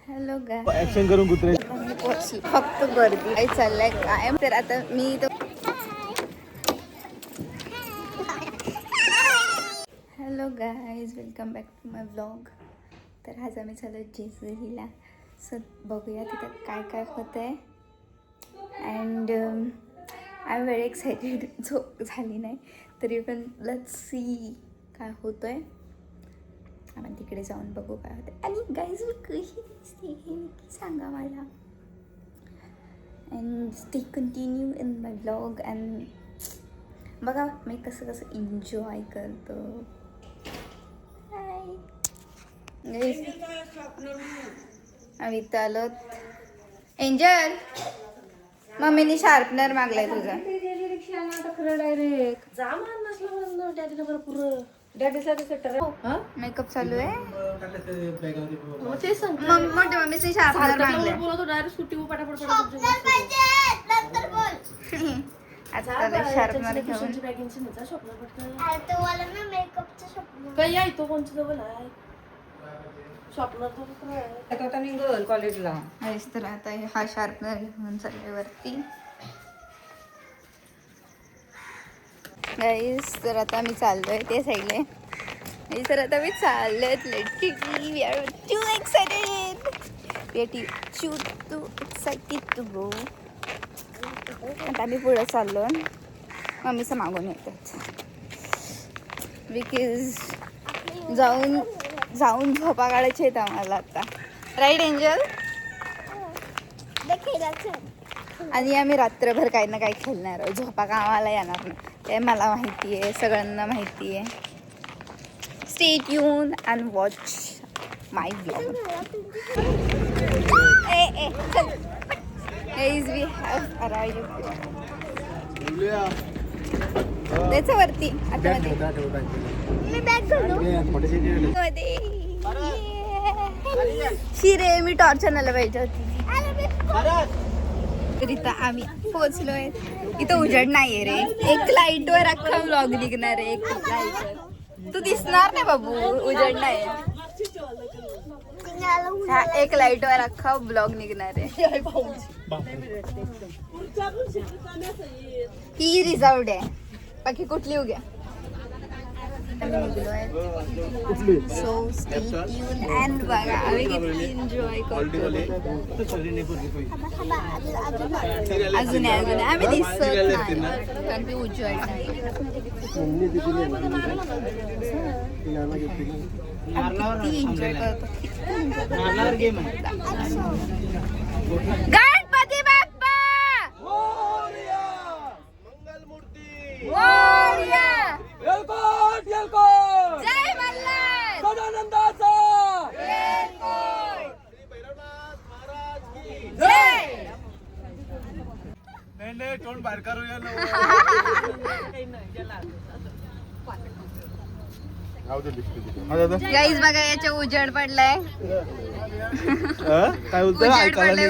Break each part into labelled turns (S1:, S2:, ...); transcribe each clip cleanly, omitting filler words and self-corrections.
S1: Hello
S2: action करून कुत्रे
S1: फक्त गर्दी काही चाललंय कायम. तर आता मी तो hello guys, welcome back to my vlog. तर आज आम्ही चालू जेजुरीला. सो बघूया तिथं काय काय होतं आहे. And I am very excited. झोप झाली नाही तरी पण लेट्स सी काय होतं आहे. आपण तिकडे जाऊन बघू काय होतं. आणि गाईज मी कशी दिसते हे नक्की सांगा मला. And stay continue in my vlog. And बघा मी कसं कसं एन्जॉय करतो. हाय आम्ही इथं आलो. एंजल, मम्मीने शार्पनर मागलाय तुझा. मेकअप चालू आहे. मोठ्या मम्मीचे शार्पनर मागले. आता शार्पनर घेऊन
S3: कॉलेजला.
S1: तर आता हा शार्पनर घेऊन चालले वरती. गाईस तर आता मी चाललोय ते साईडला. तर आता मी चाललोय. Literally we are too excited. We are too excited to go. आता मी पुढे चाललो. मम्मीचं मागून येतात बिकॉज जाऊन झोपा काढायचे आहेत आम्हाला आता. Right Angel? आणि आम्ही रात्रभर काही ना काही खेळणार आहोत. झोपा कामाला येणार नाही ते मला माहिती आहे, सगळ्यांना माहिती आहे. Stay tune and watch my vlog. Guys, we have arrived. त्याच्यावरती आता मी बॅग घालू शिरे. मी टॉर्च आणायला पाहिजे होती. तर इथं आम्ही पोहोचलोय. इथं उजेड नाहीये रे. एक लाईट वर अख्खा व्लॉग निघणार आहे. एक लाईट तू दिसणार नाही बाबू, उजेड नाही. हा एक लाईट वर अख्खा ब्लॉग निघणार आहे. ही रिझर्वड आहे. बाकी कुठली उग्या सो स्टे ट्यून अँड बघा आम्ही किती एन्जॉय करतो. अजून आम्ही दिसत नाही कारण की उजेड नाही. किती एन्जॉय करतो. गणपती बाप्पा जय मल्हार.
S2: नाही तोंड बाहेर करूया ना.
S1: गाईज बघा याच्या उजेड पडलाय.
S2: काय बोलतोय?
S1: उजेड पडलाय.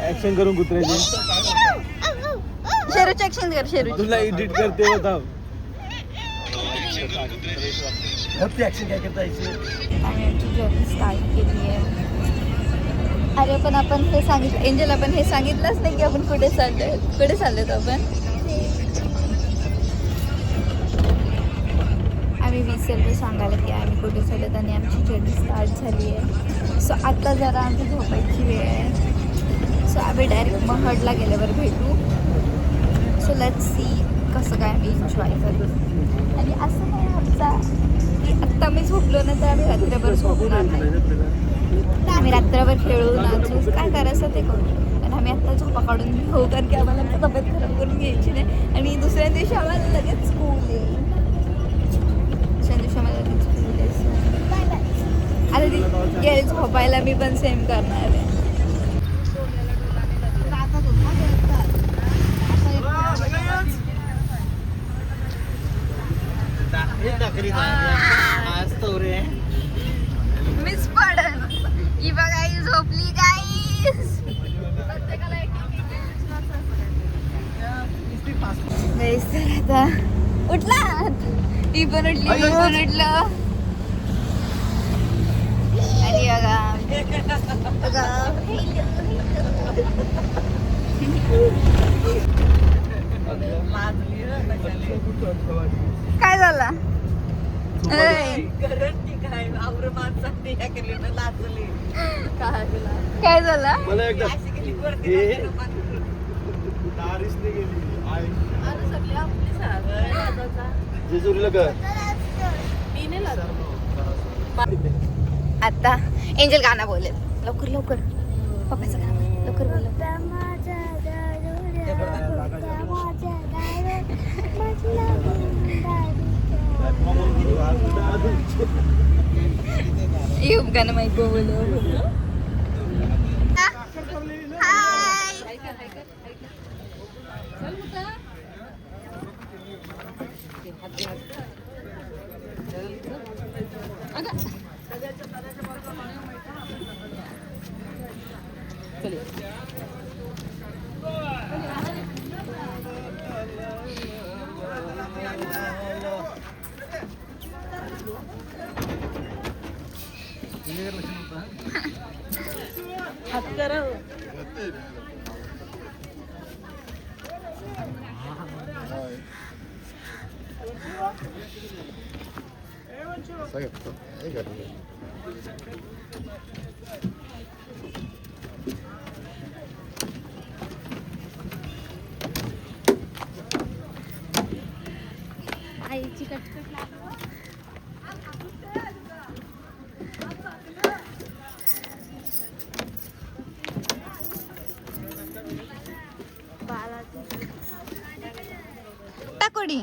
S2: ऍक्शन करून कुत्र्याची.
S1: शेरूची ऍक्शन कर. शेरू
S2: तुला एडिट करते होता. ऍक्शन काय करता
S1: आम्ही आमची जर्नी स्टार्ट केली आहे. अरे पण आपण हे सांगितलं एंजल, आपण हे सांगितलंच नाही की आपण कुठे चाललोय आपण. आम्ही विसरलो सांगायला की आम्ही कुठे चालत आणि आमची जर्नी स्टार्ट झाली आहे. सो आता जरा आमची झोपायची वेळ आहे. सो आम्ही डायरेक्ट महडला गेल्यावर भेटू. सो लेट्स सी कसं काय आम्ही एन्जॉय करू. आणि असं नाही आमचा की आत्ता मी झोपलो ना तर आम्ही रात्रभर झोपणार नाही. आम्ही रात्रभर खेळू नाचू काय करायचं ते करू. पण आम्ही आत्ता झोपा काढून घेऊ कारण की आम्हाला आमची तब्येत खराब करून घ्यायची नाही. आणि दुसऱ्या दिवशी आम्हाला लगेच स्कूल आहे. आता ती गेली झोपायला मी पण सेम करणार आहे. मिस पडल ही बघा ही झोपली गाईस. तर आता उठला. ही पण उठली, मी पण उठलं. काय झालं काय झालं
S2: मला एकदा दारिसने गेली जेजुरीला का
S1: आता एंजल गाणं बोलेल लवकर लवकर पप्पाचं गाणं लवकर बोल येऊ गाणं माहिती बोल आईची कटकट टाकोडी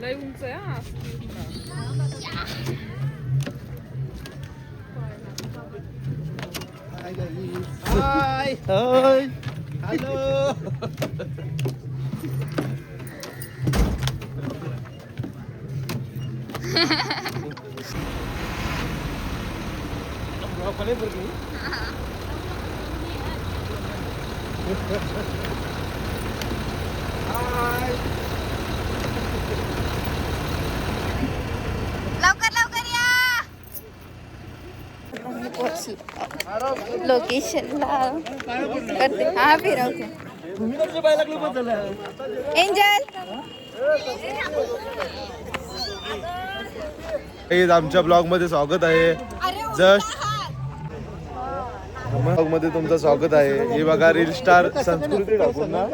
S3: लय उंच आहे हा.
S2: हाय हाय हॅलो
S1: लवकर लवकर या लोकेशनला करते हा फिरवते एंजल
S2: आमच्या ब्लॉग मध्ये स्वागत आहे जस्ट ब्लॉग मध्ये तुमचं स्वागत आहे. हे बघा रील स्टार संस्कृती ठाकूर ना,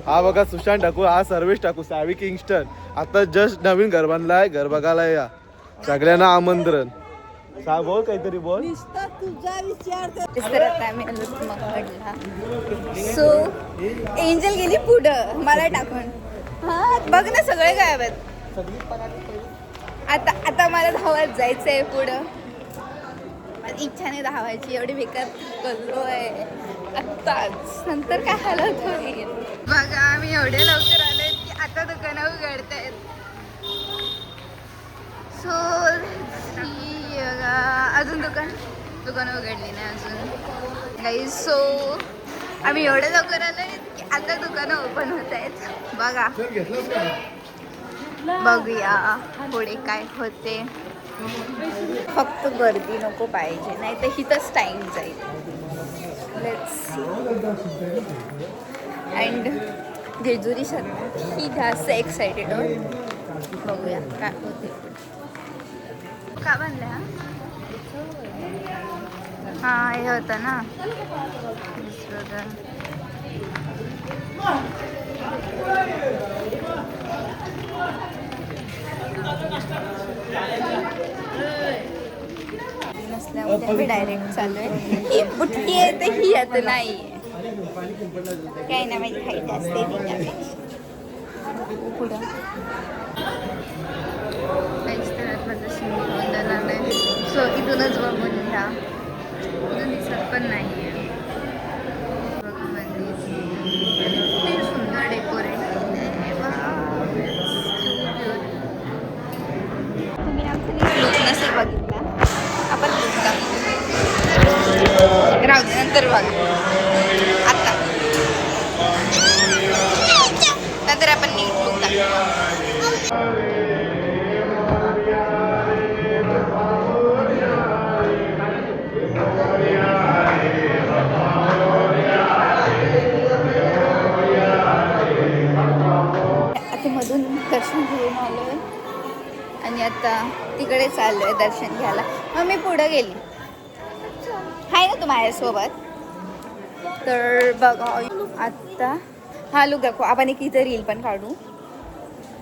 S2: हा बघा सुशांत ठाकूर, हा सर्वेश ठाकूर, सावी किंगस्टन. आता जस्ट नवीन घर बांधलाय, घर बघायला या सगळ्यांना आमंत्रण. बोल काहीतरी बोल.
S1: सो एंजल गेली पुढं मला टाकून. हा बघ ना सगळे गायब आहेत. आता आता मला धावत जायचंय पुढं. माझी इच्छा नाही धावायची, एवढी बेकार करलोय आत्ताच, नंतर काय हालत होईल. बघा आम्ही एवढे लवकर आलोय की आता दुकानं उघडतायत. सो बघा अजून दुकानं उघडली नाही अजून गाईज. सो आम्ही एवढे लवकर आलोय की आता दुकानं ओपन होत आहेत. बघा बघूया पुढे काय होते. फक्त गर्दी नको पाहिजे, नाही तर हिथंच टाईम जाईल. Let's see. अँड जेजुरी ही जास्त एक्सायटेड हो. बघूया काय होते. का बनलं हा हे होतं ना. नसल्यामुळे आम्ही डायरेक्ट चालू आहे. ही बुटकी आहे तर ही आता नाही काही ना माहिती खायची असते पुढं काहीच तर आतमध्ये. सो इथं इथूनच बघून घ्या. इथून दिसत पण नाही आहे. किती सुंदर डेकोरेट. तुम्ही आमचं लुक नसेल बघितला, आपण लुक दाखवू. राहू दे, नंतर बघा. आता नंतर आपण नीट लुक दाखवू. मधून दर्शन घेऊन आलोय आणि आता तिकडे चाललोय दर्शन घ्यायला. मग मी पुढे गेली आहे ना तू माझ्यासोबत. तर बघा आत्ता हा लुक दाखव. आपण एक इथं रील पण काढू.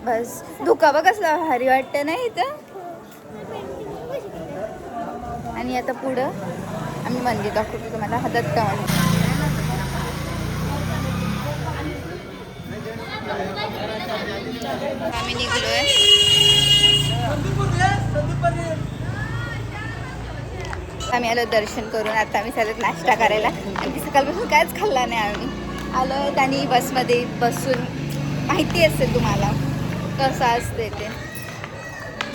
S1: बस धुका बघ कसं भारी वाटतं ना इथं. आणि आता पुढं आम्ही मंदिर दाखवतो तुम्हाला. हा दत्त मंदिर. आम्ही निघलोय. आम्ही आलो दर्शन करून. आता आम्ही चालत नाश्ता करायला. आणि सकाळपासून कायच खाल्ला नाही आम्ही. आलो आणि बसमध्ये बसून माहिती असेल तुम्हाला कसं असते ते.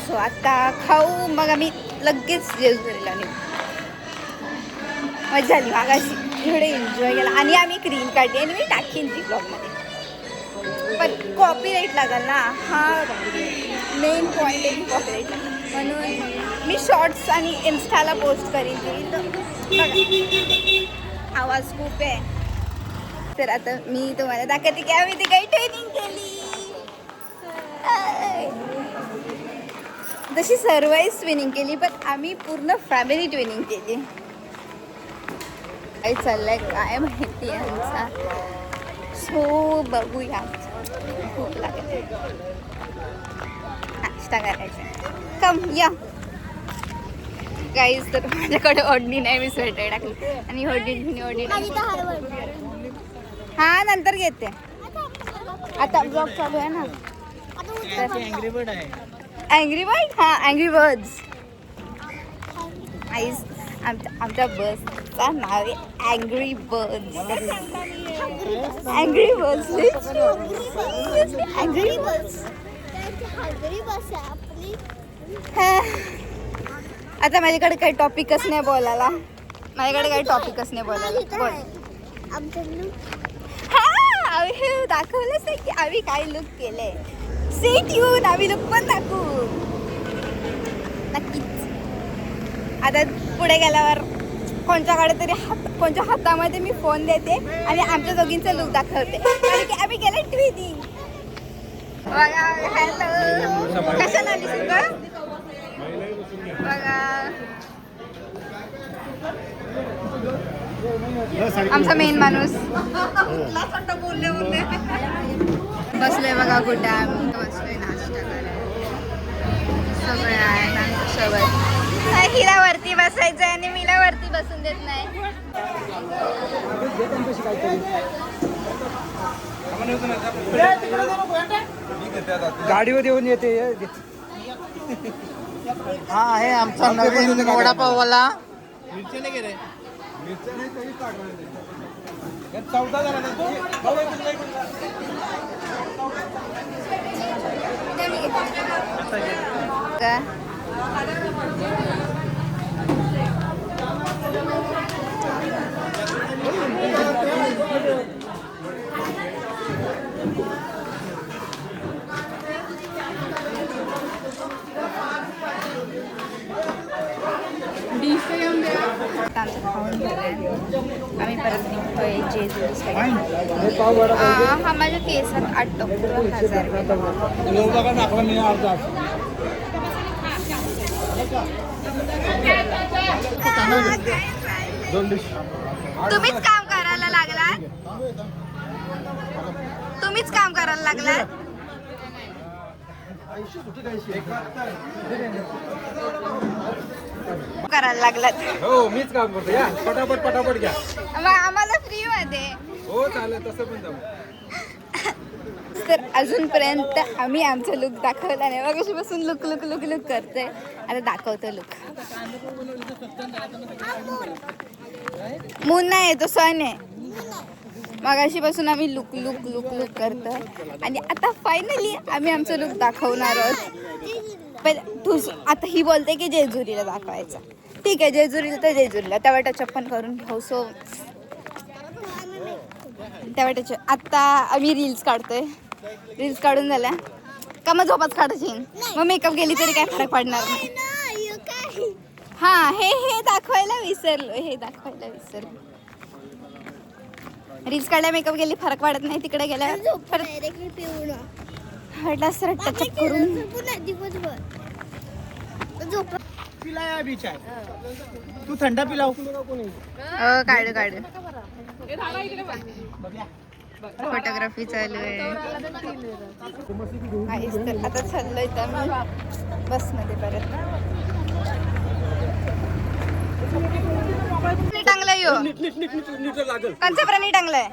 S1: सो आता खाऊ मग आम्ही लगेच जेजुरीला निघू. मजा आली मागाशी. एवढे एन्जॉय केला. आणि आम्ही एक रील काढली आणि मी टाकीन ती ब्लॉगमध्ये. पण कॉपीराईट लागेल ना. हा मेन पॉईंट आहे कॉपीराईट. म्हणून मी शॉर्ट्स आणि इन्स्टाला पोस्ट करीन ती. तर बघा आवाज खूप आहे. तर आता मी तुम्हाला दाखवते की आम्ही ती काही ट्रेनिंग केली. जशी सर्वाईज ट्रेनिंग केली पण आम्ही पूर्ण फॅमिली ट्रेनिंग केली. काय चाललंय काय माहिती आहे आमचा. सो बघूया. खूप लागेल नाश्ता करायचा. कम या गाईज. तर माझ्याकडे ओढणी नाही. मी स्वेटर टाकली आणि ओढणी हा नंतर घेते. आता ब्लॉग चालू आहे ना. अँग्री बर्ड हा अँग्री बर्ड्स. आईज आमच्या बसचा नाव आहे angry birds. Angry birds. Angry birds. आता माझ्याकडे काही टॉपिकच नाही बोलायला. बोल. हा आम्ही दाखवलंच आहे की आम्ही काय लुक केलंय. सेट येऊन आम्ही लुक पण दाखवू नक्कीच. आता पुढे गेल्यावर कोणच्या हातामध्ये मी फोन देते आणि आमच्या दोघींचं लुक दाखवते. कारण की आम्ही केलं ट्विनिंग. बघा हॅलो कशाला आली सगळं बघा. आमचा मेन माणूस बसलोय बघा कुठे. आम्ही बसलोय नाश्ता करायला. सगळे आहेत आमच्यासोबत. हिला वरती बसायचं आहे आणि मीला वरती बसून देत नाही.
S4: गाडीवर येऊन येते. हा आहे आमचा नवीन वडापाववाला.
S1: खाऊन झालंय. आम्ही परत निघतोय जेजुरीसाठी. हा माझ्या केसात अटकतो 1000 तुम्हीच काम करायला लागलात. करायला लागलात.
S4: हो मीच काम करतो. या पटापट घ्या.
S1: आम्हाला फ्री मध्ये.
S4: हो चालेल तसं पण जाऊ.
S1: तर अजूनपर्यंत आम्ही आमचा लुक दाखवला नाही. बघ बसून लुक लुक लुक लुक करते. आता दाखवतो लुक. मून नाही तो सण आहे. मगाशी पासून आम्ही लुक लुक लुक लुक करतो आणि आता फायनली आम्ही आमचं लुक दाखवणार आहोत. पण तू आता ही बोलते की जेजुरीला दाखवायचं. ठीक आहे, जेजुरीला तर जेजुरीला तेव्हा चप्पन करून घेऊ. सो तेव्हा आत्ता आम्ही रील्स काढतोय. रील्स काढून झाल्या का मग झोपाच काढायची. मग मेकअप गेली तरी काय फरक पडणार नाही. हा हे दाखवायला विसरलो. रील्स काढल्या मेकअप गेली फरक पडत नाही. तिकडे गेल्या परत हटला सर टचअप करून
S4: तू थंडा पिलाव.
S1: काढू फोटोग्राफी चालू आहे. आता चाललोय तर मी बसमध्ये परत. टांगलाय यो कंचा प्राणी टांगलाय.